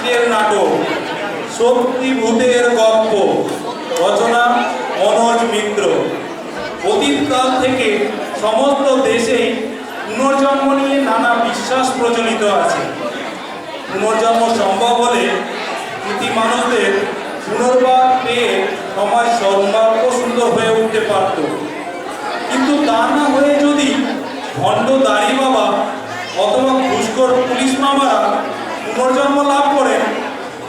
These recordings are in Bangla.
আজকের নাটক সত্যি ভূতের গল্প, রচনা মনোজ মিত্র। অতীতকাল থেকে সমস্ত দেশেই পুনর্জন্ম নিয়ে নানা বিশ্বাস প্রচলিত আছে। পুনর্জন্ম সম্ভব হলে প্রীতি মানুষদের পুনর্বার পেয়ে সমাজ সৌন্দর্য সুন্দর হয়ে উঠতে পারত। কিন্তু তা না হয়ে যদি ভণ্ড দাড়ি বাবা অথবা ঘুষখোর পুলিশ মামারা পুনর্জন্ম লাভ করেন,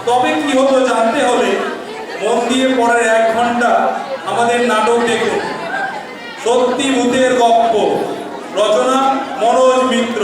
তবে কি হতো জানতে হলে মন দিয়ে পরের 1 ঘন্টা আমাদের নাটক দেখুন। সত্যি ভূতের গল্প, রচনা মনোজ মিত্র।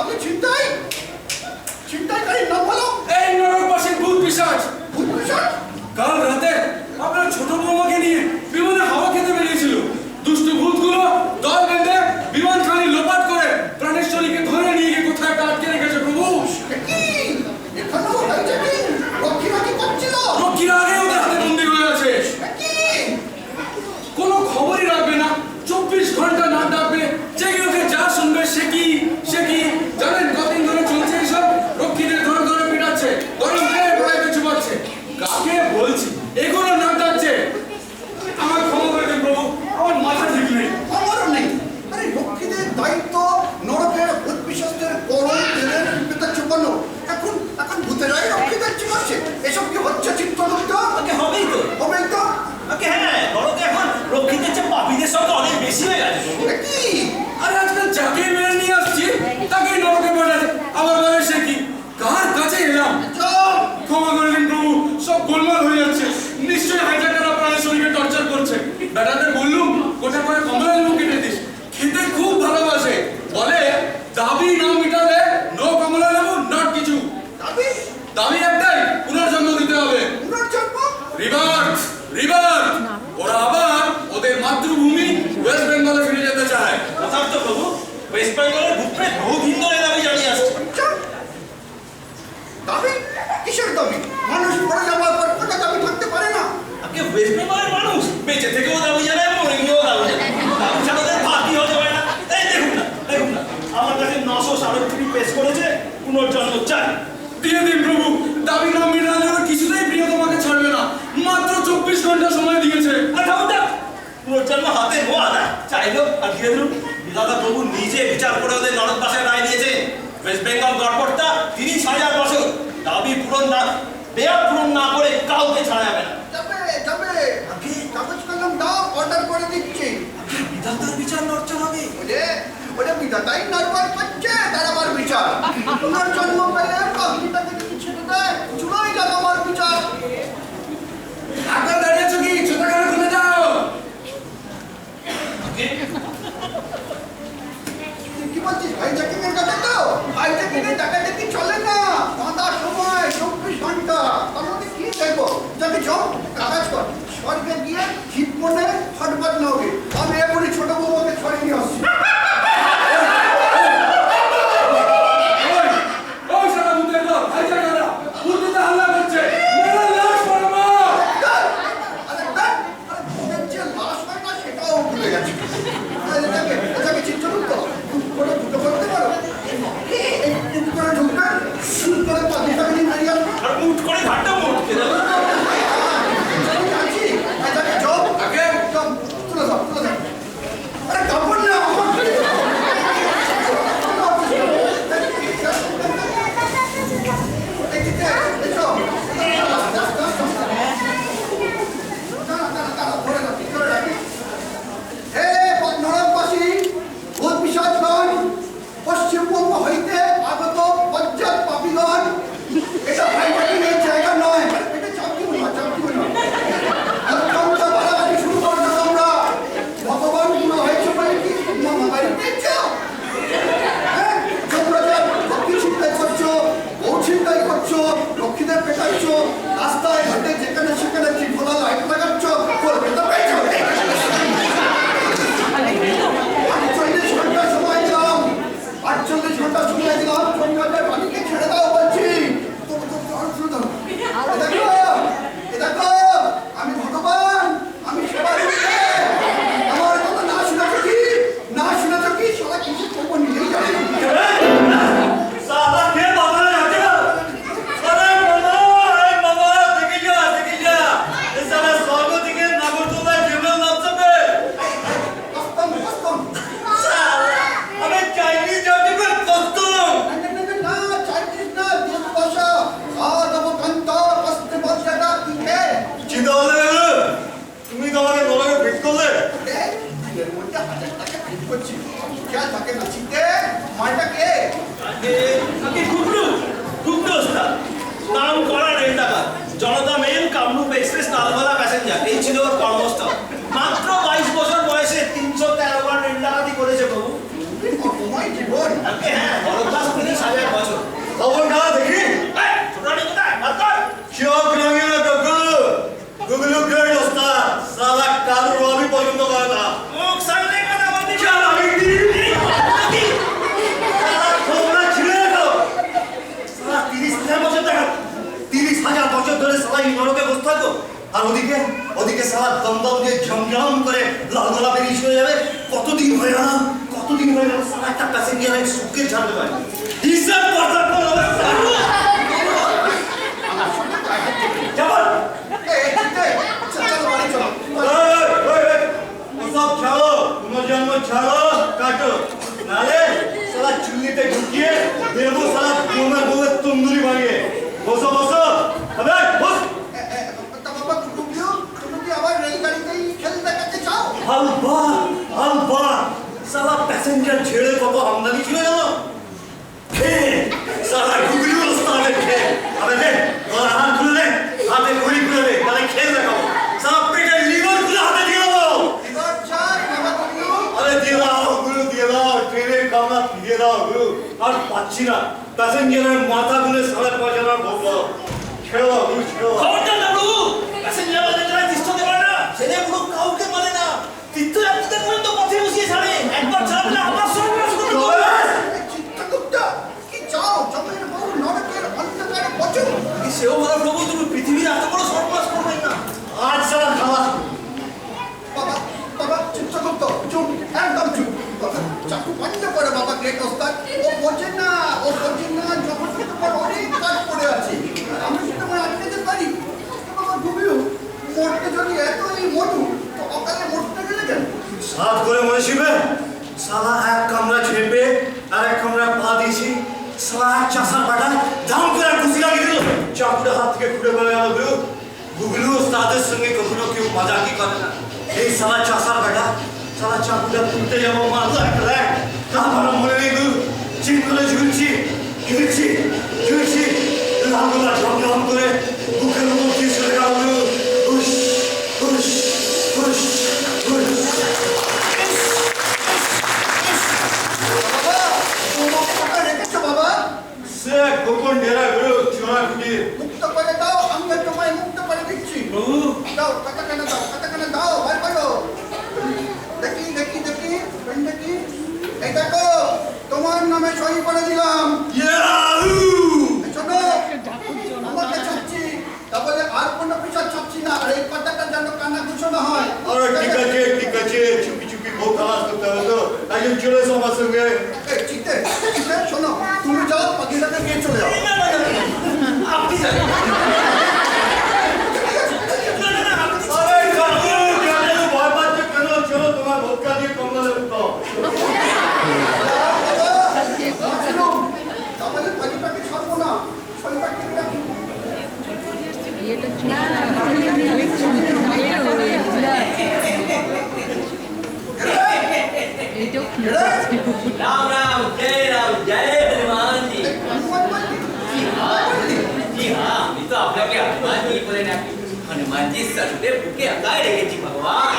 আপনি ছিনতাইকারীর নাম বলো। এই নরকবাসীর ভূত পিশাচ। ভূত পিশাচ? কাল রাতে আপনার ছোট বৌমাকে নিয়ে বিমানে হাওয়া খেতে বেরিয়েছিল। দুষ্ট ভূতগুলো দল বেঁধে বিমানখানি লোপাট করে প্রাণেশ্বরীকে ধরে নিয়ে গিয়ে কোথায় একটা আটকে রেখেছে প্রভু। কি এখানেও হাইজ্যাকিং? রক্ষীরা কি করছিল? রক্ষীরা আগে ওদের হাতে বন্দী হয়ে আছে। কি কোনো খবরই রাখবে না, 24 ঘন্টা না ডাকবে, জেগে উঠে যা শুনবে সে কি জানেন কতদিন ধরে চলছে এইসব। রক্ষীদের ধরে ধরে পিটাচ্ছে, গরম তেলে ভয় কিছু পাচ্ছে। কাকে বলছি এগুলো না ডাকছে। আমার ক্ষমা করে দিন প্রভু, আমার মাথা ঠিক নেই। আমারও নেই। আরে রক্ষীদের দায়িত্ব নরকের ভূত পিশাচদের গরম তেলের পিপাসা চুপানো। এখন ভূতেরাই রক্ষীদের চিনাচ্ছে। এসব কি হচ্ছে চিত্রগুপ্ত? হবেই তো। হ্যাঁ, নরকে এখন রক্ষীদের চেয়ে পাপীদের সংখ্যা অনেক বেশি হয়ে গেছে। কি আর আজকাল যাকে মেরে নিয়ে আসছি তাকেই নরকে পাঠাচ্ছে। আমার বলে সে কি, কার কাছে এলাম? ক্ষমা করে দিন প্রভু, সব গোলমাল হয়ে যাচ্ছে। নিশ্চয়ই হাইজ্যাকাররা প্রাণেশ্বরীকে টর্চার করছে। বেটাদের বললুম গোটা করে কমলা লেবু কেটে দিস, খেতে খুব ভালোবাসে। বলে দাবি না মিটালে নো কমলা লেবু নট কিছু। দাবি একটাই, পুনর্জন্ম দিতে হবে। রিবার্থ। ওরা আবার ওদের মাতৃভূমি ওয়েস্ট বেঙ্গলে ফিরে যেতে চায়। যথার্থ প্রভু, ওয়েস্ট বেঙ্গলের ভূতপ্রেত বহুদিন ধরে দাবি জানিয়ে আসছে। দাবি? কিসের দাবি? মানুষ পড়ে যাওয়ার পর কোনো দাবি থাকতে পারে না। আগে ওয়েস্ট বেঙ্গলের মানুষ বেঁচে থেকেও দাবি জানায়, মরে গিয়েও দাবি জানায়। দাবি ছাড়াদের ভাতই হতে পারে না। এই দেখুন না, আমার কাছে 937 পেশ করেছে, পুনর্জন্ম চাই। দিয়ে দিন প্রভু, দাবি না মিটালে ওরা কিছুতেই প্রিয় তোমাকে ছাড়বে না। মাত্র 24 ঘন্টা সময় দিয়েছে। পুনর্জন্ম হাতে নোয়া না, চাইলেও আর ঘিরে দিন। বিধাতা প্রভু নিজে বিচার করে ওদের নরকবাসের রায় দিয়েছে। ওয়েস্ট বেঙ্গল গড়পড়তা 30,000 বছর দাবি পূরণ না করে কাউকে ছাড়া যাবে না। যাবে। কাগজ কলম দাও, অর্ডার করে দিচ্ছি। বিধাতার বিচার নড়চড় হবে। ওটা বিধাতাই নড়বড় করছে, তার আবার বিচার। তোমার জন্ম পেলে পাগলিটাকে যদি ছেড়ে দেয়, চুলোই যাক আমার বিচার। আপনার দাঁড়িয়েছো কি? ছোটখাটো খুলে যাও। কি বলছিস? হাইজ্যাকিং এর কথা তো? হাইজ্যাকিং এর টাকাটা কি চলে না? বাঁধার সময় 24 ঘন্টা। তার মধ্যে কি দেখবো? যাকে যাও, কাজ কর। স্বর্গে গিয়ে হিপ মনে ফটফট নাওগে। আমি এখনই ছোট বউকে ছড়ে নিয়ে আসছি। ওই সারা ভূতের দল, হাইজ্যাকাররা ভূতিতে হামলা করছে। মেরে লাশ মারবো। আরে ভূতের যে লাশ হয় না, সেটাও ভুলে গেছে। এটাকে চিত্রগুপ্ত করে ঢুকে পড়তে পারো? একটু করে ঢুকবে, শুরু করে পাখিটাকে নিয়ে দাঁড়িয়ে আসবে। আর মুট করে ঘাটটা মোটকে দেবে। আছি, এটাকে যাও। আগে যাও, তুলে দাও। আরে কাপড় না, আমার পশ্চিমবঙ্গ হইতে আগত পঞ্চায়েত পাপিগণ, এটা হাইজ্যাকিংয়ের জায়গা নয়। এটা চাকরি বাড়াবাড়ি শুরু করো না তোমরা। ভগবান গুলো হয়েছে বলে কি মামা বাড়ি পেয়েছো? হ্যাঁ, তোমরা যা লক্ষ্মী ছিনতাই করছো, বউ ছিনতাই করছো, লক্ষ্মীদের পেটাচ্ছ, রাস্তায় ঘাটে যেখানে সেখানে ত্রিফলা লাইট লাগাচ্ছ, কলকাতা পেয়েছো। 48 ঘন্টা সময় দিলাম, সন্ধ্যাটায় বাড়িকে ছেড়ে দাও বলছি। দেখো, আমি ভগবান, আমি সবার আমার কথা না শুনেছো কি সবাই কিছু করবো নিজেই জানি। সালা কে বাবা যাচ্ছে না? আরে বাবা দেখে যা। এই সালা স্বর্গ থেকে নাগরদোলায় কেবল নাচবে। কষ্টম। আরে চাইনিজ যাচ্ছে কষ্টম। না, চাইনিজ না, দেশ ভাষা। আদব কান্ত কষ্টে বলছেটা কি হে? চিন্তা হলে তুমি তো আমাকে নরকে ফিট করলে। এর মধ্যে 1000 টাকা ফিট করছি। যা থাকে না চিনতে, মালটা কে? আগে গুগলু ওস্তাদ নাম করা রেল টাকা Janata Mail Kamrup Express Taltala passenger. এই ছিল ওর কর্মস্থল। মাত্র 22 বছর বয়সে 313 বার রেল ডাকাতি করেছে প্রভু। অসময় জীবন। আগে হ্যাঁ, বড় ক্লাস আর ওদিকে ওদিকে সারা দমদম দিয়ে ঝমঝম করে লালগোলা বেরিয়ে চলে যাবে। কতদিন হয়ে গেল সারা একটা প্যাসেঞ্জার সুখে ছাড়তে পারে হিসাব করতে সব ছাড়ো, পুনর্জন্ম ছাড়ো, কাটো, নালে সারা চুল্লিতে ঢুকিয়ে দেবো সারা তোমার বউয়ের তন্দুরি বানিয়ে। বসো বসো, হবে বস। সারা প্যাসেঞ্জার ছেড়ে কত আমদানি ছিল জানো? সারা গুগলি ওস্তাদের খেয়ে হাত খুলে দে, হাতে ঘড়ি খুলে দে, তাহলে খেয়ে দেখাবো। সারা পেটের লিভার খুলে হাতে দিয়ে দেবো। আরে দিয়ে দাও গুরু, দিয়ে দাও, ট্রেনের কামনা দিয়ে দাও গুরু। আর পাচ্ছি না, প্যাসেঞ্জারের মাথা গুলে 5.5 আনার ভোগ। ছেড়ে দাও গুরু, ছেড়ে দাও। খবরদার না বাবু, প্যাসেঞ্জারদের যারা তিষ্ঠতে পারে না ছেলেগুলো কাউকে মানে না। তীর্থযাত্রীদের পর্যন্ত পথে বসিয়ে ছাড়ে। একবার ছাড়লে আমার সর্বনাশ করে দেবে। সেও বলো প্রভু, তুমি পৃথিবীর এত বড় সর্বনাশ করবেন না। আজ সারা খাওয়া বাবা চিত্রগুপ্ত চুপ, একদম চুপ। চাকু বন্ধ করে বাবা গ্রেট ওস্তাদ। ও বোঝে না যখন তোমার অনেক কাজ পড়ে আছে, আমি কি তোমার আটকাতে পারি? বাবা ডুবিও মরতে যদি এতই মরু, তো অকালে মরতে গেলে কেন? সাত করে মনে শিবে সালা এক কামরা ছেপে আর এক কামরা পা দিয়েছি। সালা এক চাষার পাটা দাম করে খুশি লাগিয়ে দিল। চাকুটা হাত থেকে খুঁড়ে পড়ে গেল গুরু। গুগলু ওস্তাদের সঙ্গে কখনো কেউ মাজাকি করে না। এই সালা চাষার পাটা সালা চাকুটা তুলতে যাবো, মারলো একটা দেখ, তারপর মনে নেই গুরু। চিন করে ঝুলছি লালগোলা ঝমঝম করে বুকের উপর দিয়ে চলে গেল গুরু। হুস হুস হুস হুস। সে গোপন ডেরা গুরু, চোরা কুটির। মুক্ত করে দাও, আমি তোমায় মুক্ত করে দিচ্ছি। দাও, কতখানে দাও, বার করো। দেখি। এই দেখো, তোমার নামে সই করে দিলাম। শোনো, তোমাকে ছাড়ছি, তাহলে আর কোনো পিছার ছাড়ছি না। আর এই কথাটা যেন কান্না ঘোষণা হয়। আরে ঠিক আছে, চুপি বউ খালাস করতে হবে তো। একজন চলে এসো আমার সঙ্গে। চিতে, শোনো, তুমি যাও, পাখিটাকে নিয়ে চলে যাও। আপনি জানেন আরে কেন ভয় পাচ্ছ কেন? চলো তোমার ভোটকা দিয়ে কমলা উঠো। তাহলে পাখিটাকে ছাড়বো না, শরীরটাকে রাখি। राम राम जय हनुमान जी। जी हाँ, अभी तो आपका क्या हनुमान जी बोले ना, हनुमान जी सरुदे भूखे अकाए रहे जी भगवान।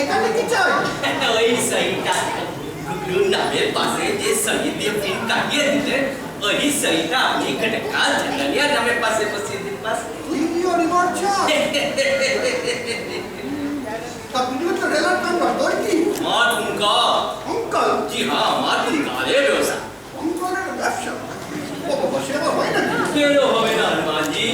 এখানে কি চাই? वही सही था। गुगलू नामे पासे जे सही दे फिन काटिए दिले, वही सही था। अपनी घटका जंगलिया नामे पासे पसी दिन पास। ভিডিও রিমোট চাই। তা ভিডিও তো রেলার নাম্বার তোর কি? मार उनका। অঙ্কল, जी हाँ, मार उनका ले व्यवसाय। অঙ্কলের ব্যবসা। বাবা সেবা হয় না। क्यों होवे ना हनुमान जी,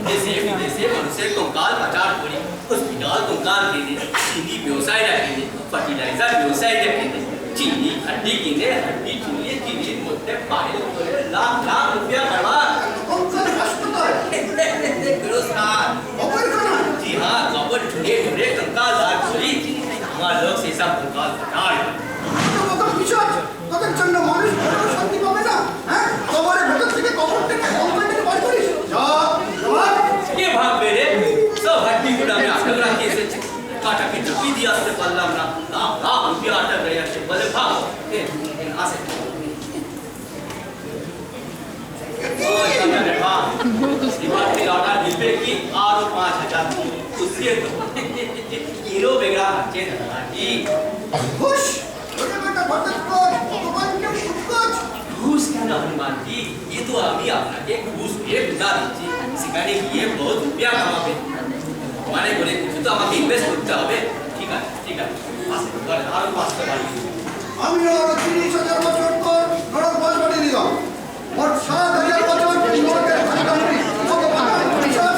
देशे विदेशे मनुष्य कंकाल पचार पड़ी, हॉस्पिटल कंकाल केने, चीनी व्यवसाय रखेने, फर्टिलाइजर व्यवसाय रखेने, चीनी हड्डी केने, हड्डी चुनिए चीनी मोटे पायल करे लाख रुपया करवा। অঙ্কল হাসপাতাল। करो साथ। অপরখানা। जी हाँ, कबर ढूंढे कंकाल दार छोड़ी, हमारे लोग से सब कंकाल पचार। কত পিছাচ, তোদের জন্য মানুষ বড় শান্তি পাবে না। হ্যাঁ, কবরের ভেতর থেকে কবর থেকে অঙ্কলকে বার করিস। যা, ये भाग मेरे सब हड्डी गुड़ा में आकर रखी से काटा की टपी दिया से पल्ला ना ना हम भी आटा गया से बोले भाग ए आसे ओ चला रे भाग दीवार की आटा डिब्बे की और 5000 उससे तो हीरो बेगड़ा अच्छे ना जी হুশ, ছোট বেটা ভটক কর, ভগবানকে খুশ কর। घूस क्या ना हनुमान जी, ये तो अभी आपना के घूस पे बुझा दीजिए सिखाने की ये बहुत रुपया कमाबे माने बोले कुछ तो আমাকে ইনভেস্ট করতে হবে। ঠিক আছে পাস করে আর পাস করে আমি আরো 30,000 বছর পর নরক বাস বানিয়ে দিলাম। মোট 7,000 বছর এই নরকের ভাগ্যামী ভগবান পিছাচ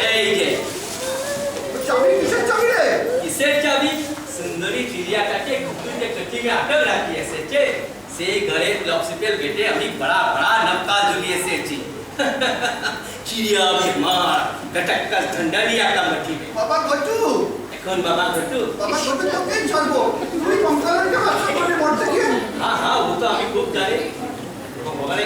এই যে চাবি কিসের চাবি রে? কিসের চাবি? সুন্দরী চিড়িয়াটাকে ঘুটুতে कच्ची में अटक रखी है सेठे से घरे लॉक्सिपेल बेटे अभी बड़ा बड़ा नवका जुलिए सेठी चिड़िया भी मार गटक का ठंडा लिया का मट्टी में বাবা গট্টু, এখন बाबा घटू বাবা গট্টু তোকে ছাড়বো। তুই কঙ্কালকে বাচ্চা করে মরতে গিয়ে। हाँ हाँ वो तो अभी खूब जाने भगवान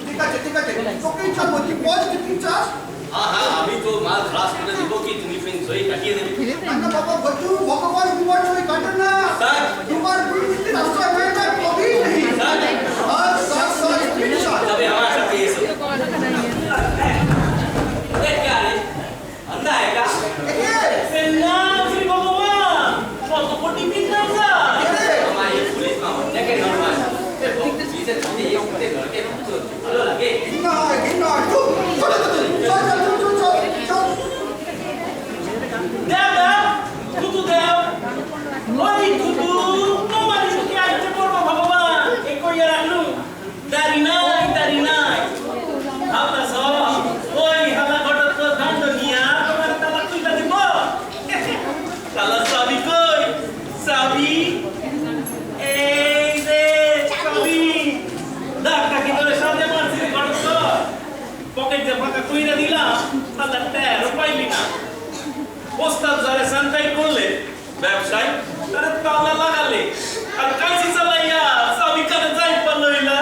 ঠিক আছে ঠিক আছে, তোকেই ছাড়বো। তুই বল কি তুই চাস? हाँ हाँ अभी तो माल खलास कर देबो कि तुम फिर सोई काटिए देबो না না বাবা গট্টু, ভগবান দুবার ছুঁয়ে কাটেন না। सर দুবার দুর্নীতি রাস্তা হয়ে যায় কবি নেই। सर সাত সাত সাত তিন সাত। तबे हमारा सब ये सब ये क्या रे अंधा है क्या Senang Sri Bhagawan. Foto poti bintang sa. हमारे पुलिस में होने के नॉर्मल ये बहुत चीजें होती है ये उनके घर के तो हेलो लगे ঘৃণা হয়, ঘৃণা হয়। চুপ, চল, চল, চল, চল, চল, চল, চল। Dada, tutu dev. Oi tutu, no mari tu kya iche porbo Bhagawan. Eko ya raklu. Dari nai. Hata so. Oi hala gotot ko dand niya. Tomar tala tuila dibo. Tala sabi koi. Sabi. Ei de sabi. Dakta ki tore sade marsi gotot ko. Pocket je paka kuira dilam. Tala tero paili na. ওস্তাদ যারা সানটাই করলে ব্যবসায় তারা তালা লাগালে আর কাইসি চালাইয়া চাবি কানে যাই পারলইলা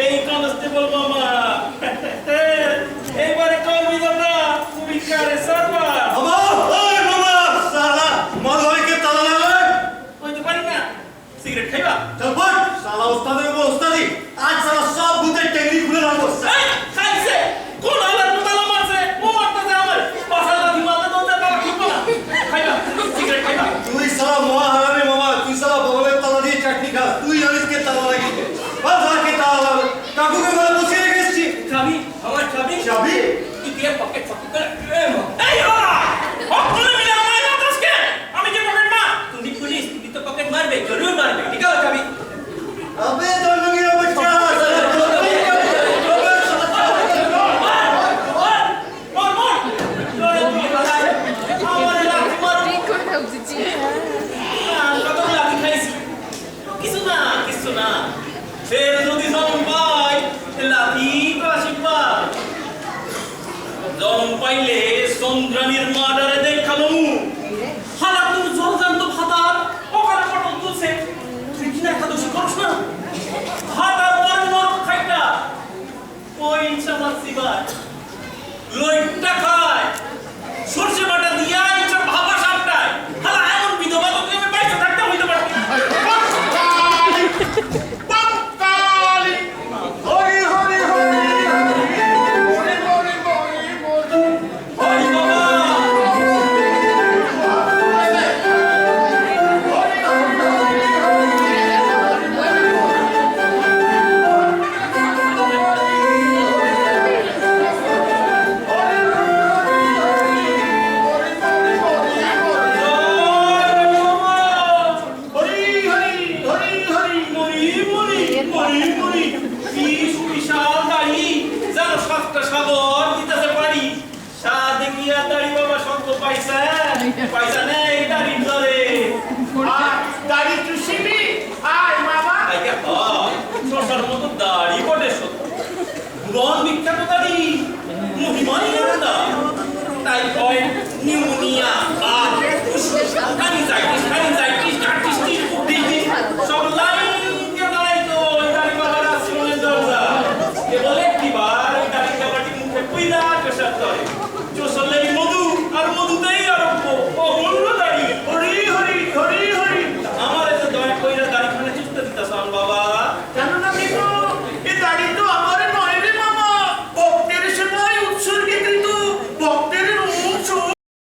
এই কনস্টেবল মামা এইবারে কবি দাদা তুমি কারে সারবা মামা, ওই মামা, সালা মাল হইকে তালা লাগালে। কইতে পারি না সিগারেট খাইবা চল বল, সালা ওস্তাদের উপর ওস্তাদি। আজ সালা সব ভূতের টেকনিক খুলে রাখবো। এই খাইছে কোন আলার তালা মারছে ও মারতে আমার পাছালা দিমালে দোতে তালা খুলবো না খাইবা সিগারেট খাইবা তুই সালা মহা হারামি মামা, তুই সালা বগলের তালা দিয়ে চাটনি খাস। তুই জানিস কে তালা লাগিয়েছে? বাস কে তালা লাগাবে? কাকুকে ঘরে বসিয়ে রেখে এসেছি। चाबी हमारा चाबी চাবি? ये पॉकेट कर এই ওরা অকলে মিলে আমার নাটসকে আমি যে পকেট না तुम पुलिस तुम तो पॉकेट मार बे जरूर मार बे ठीक है चाबी আবে দণ্ডগিরা বাচ্চা, সালা দণ্ডগিরা বাচ্চা। আবে সালা পাইলে চন্দ্রানীর মার্ডারে দেখালো হালা তোর জলজান্ত ভাতার ওখানে পটল তুলছে তুই কিনা একাদশী করছ না ভাতার পর নরক খাইটা ওই ইচ্ছা মাসিবার লইটা খায় সরষে বাটা দিয়া ইচ্ছা ভাবা সাপটায় হালা এমন বিধবা তো তুমি পাইছো থাকতে হইতে পারবি হরি হরি হরি হরি বাবা পয়সা নেই দাড়ি ধরে দাড়ি চুষিবি আয় মামা শশার মতো দাড়ি বটে পুরন বিখ্যাত দাড়ি মহিমাই না টাইফয়েড নিউমোনিয়া বাত কানিজাইটিস আর্টিস্টিস ডিজিজ সব লাইন দিয়ে দাঁড়াই তো দাড়ি বাবার আশ্রমের দরজা কেবল একটিবার দাড়ি কাবাটি মুখে পুইরা পেশার ধরে